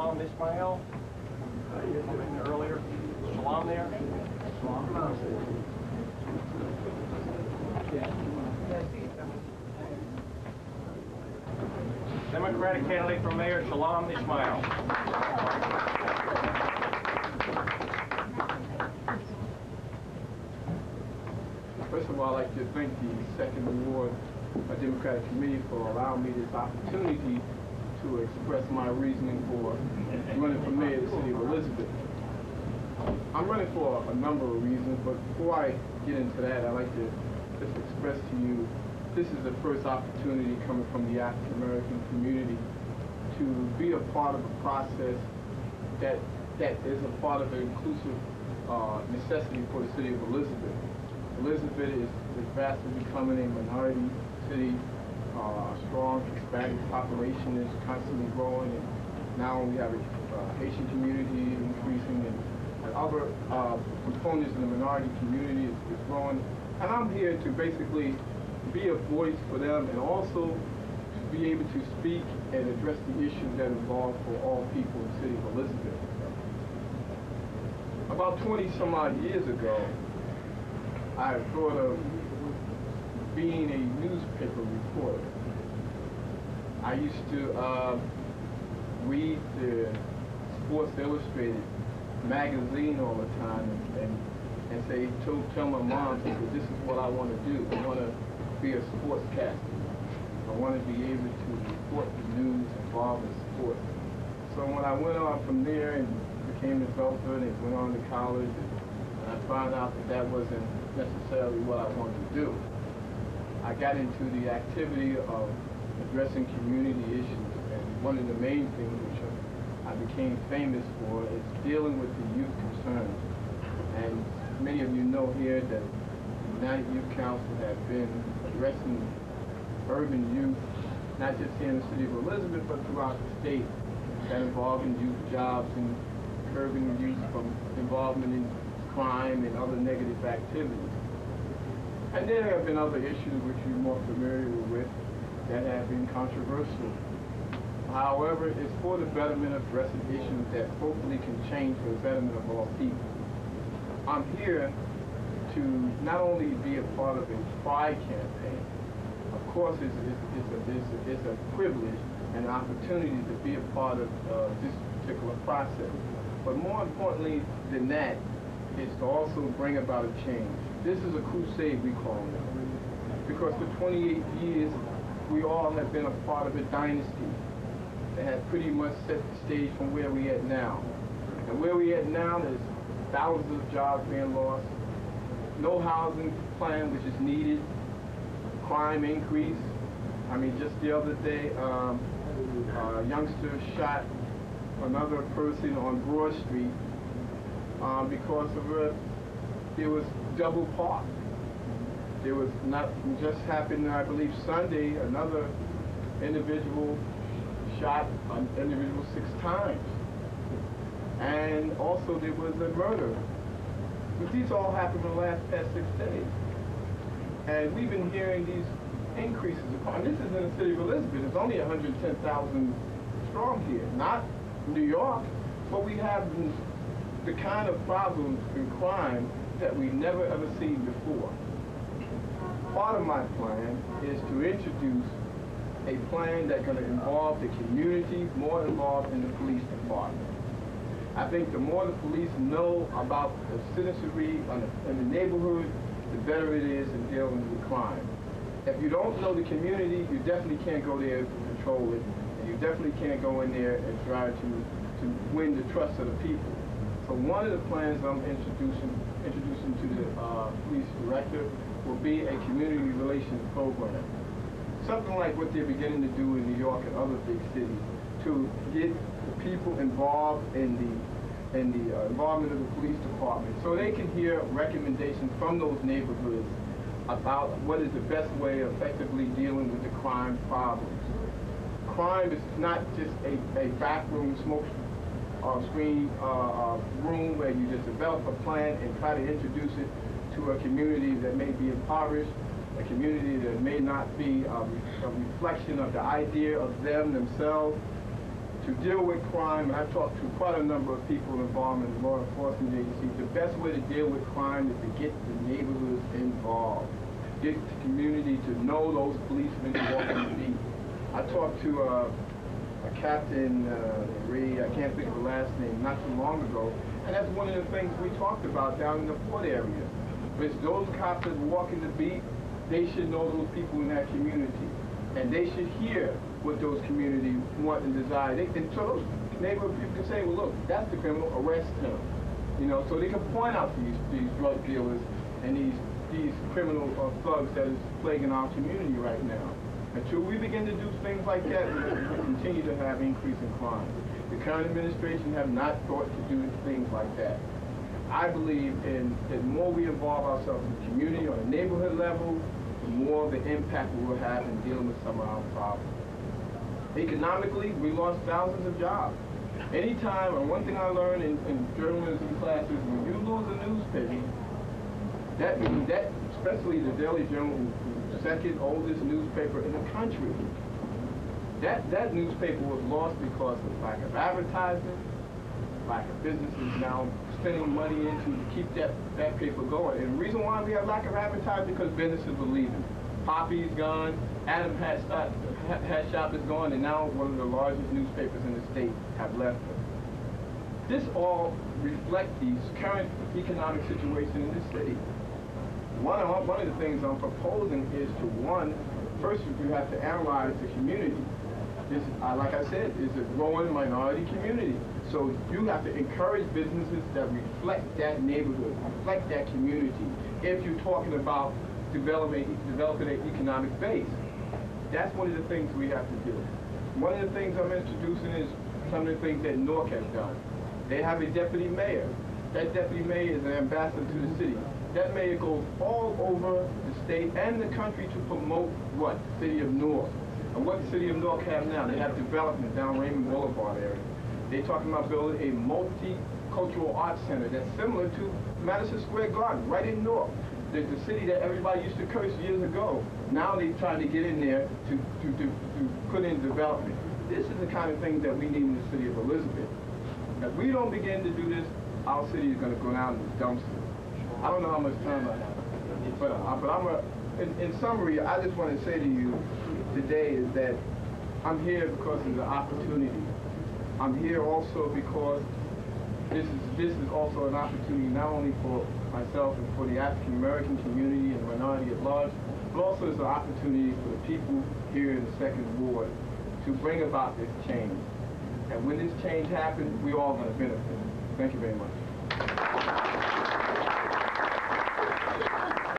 Salaam, Ismail. You mentioned earlier. Salaam there. Democratic candidate for mayor, Salaam, Ismail. First of all, I'd like to thank the Second Ward Democratic Committee for allowing me this opportunity to express my reasoning for running for mayor of the city of Elizabeth. I'm running for a number of reasons, but before I get into that, I'd like to just express to you this is the first opportunity coming from the African American community to be a part of a process that is a part of the inclusive necessity for the city of Elizabeth. Elizabeth is vastly becoming a minority city. A strong Hispanic population is constantly growing, and now we have a Haitian community increasing, and other components in the minority community is growing. And I'm here to basically be a voice for them and also to be able to speak and address the issues that involve for all people in the city of Elizabeth. About 20 some odd years ago, I thought of being a newspaper reporter. I used to read the Sports Illustrated magazine all the time and say, tell my mom that this is what I want to do. I want to be a sportscaster. I want to be able to report the news involved in sports. So when I went on from there and became a developer and went on to college, and I found out that wasn't necessarily what I wanted to do. I got into the activity of addressing community issues, and one of the main things which I became famous for is dealing with the youth concerns. And many of you know here that the United Youth Council has been addressing urban youth, not just here in the city of Elizabeth, but throughout the state, that involving youth jobs and curbing youth from involvement in crime and other negative activities. And there have been other issues which you're more familiar with that have been controversial. However, it's for the betterment of addressing issues that hopefully can change for the betterment of all people. I'm here to not only be a part of a pride campaign. Of course, it's a privilege and an opportunity to be a part of this particular process. But more importantly than that, is to also bring about a change. This is a crusade, we call it, because for 28 years, we all have been a part of a dynasty that has pretty much set the stage from where we at now. And where we at now, there's thousands of jobs being lost, no housing plan which is needed, crime increase. I mean, just the other day, a youngster shot another person on Broad Street because of there was double park. There was not just happened, I believe, Sunday, another individual shot an individual 6 times. And also there was a murder. But these all happened in the past 6 days. And we've been hearing these increases. And this is in the city of Elizabeth. It's only 110,000 strong here, not New York, but we have the kind of problems in crime that we've never ever seen before. Part of my plan is to introduce a plan that's going to involve the community more involved in the police department. I think the more the police know about the citizenry in the neighborhood, the better it is in dealing with crime. If you don't know the community, you definitely can't go there to control it, and you definitely can't go in there and try to win the trust of the people. So one of the plans I'm introducing to the police director will be a community relations program. Something like what they're beginning to do in New York and other big cities to get the people involved in the involvement of the police department so they can hear recommendations from those neighborhoods about what is the best way of effectively dealing with the crime problems. Crime is not just a backroom smoke screen room where you just develop a plan and try to introduce it to a community that may be impoverished, a community that may not be a reflection of the idea of themselves, to deal with crime, and I've talked to quite a number of people involved in law enforcement agencies, the best way to deal with crime is to get the neighborhoods involved. Get the community to know those policemen who walk on the beat. I talked to a captain, Ray, I can't think of the last name, not too long ago, and that's one of the things we talked about down in the port area. It's those cops that walk in the beat, they should know those people in that community. And they should hear what those communities want and desire. And so those neighborhood people can say, well, look, that's the criminal, arrest him. You know, so they can point out these drug dealers and these criminal thugs that is plaguing our community right now. Until we begin to do things like that, we will continue to have increase in crime. The current administration have not thought to do things like that. I believe that more we involve ourselves in the community on a neighborhood level, the more the impact we will have in dealing with some of our problems. Economically, we lost thousands of jobs. Anytime, and one thing I learned in journalism classes, when you lose a newspaper, that means that, especially the Daily Journal, the second oldest newspaper in the country, that newspaper was lost because of lack of advertising, lack of businesses now spending money into to keep that paper going. And the reason why we have lack of advertising is because businesses are leaving. Poppy's gone, Adam Hat Shop is gone, and now one of the largest newspapers in the state have left us. This all reflects the current economic situation in the city. One of the things I'm proposing is to, first you have to analyze the community. This, like I said, is a growing minority community. So you have to encourage businesses that reflect that neighborhood, reflect that community. If you're talking about developing an economic base, that's one of the things we have to do. One of the things I'm introducing is some of the things that Newark has done. They have a deputy mayor. That deputy mayor is an ambassador to the city. That mayor goes all over the state and the country to promote what? The city of Newark. And what the city of Newark have now, they have development down Raymond Boulevard area. They're talking about building a multicultural arts center that's similar to Madison Square Garden, right in Newark. The city that everybody used to curse years ago. Now they're trying to get in there to put in development. This is the kind of thing that we need in the city of Elizabeth. If we don't begin to do this, our city is going to go down in the dumpster. I don't know how much time I have, but in summary, I just want to say to you today is that I'm here because of the opportunity. I'm here also because this is also an opportunity not only for myself and for the African American community and minority at large, but also as an opportunity for the people here in the Second Ward to bring about this change. And when this change happens, we're all going to benefit. Thank you very much.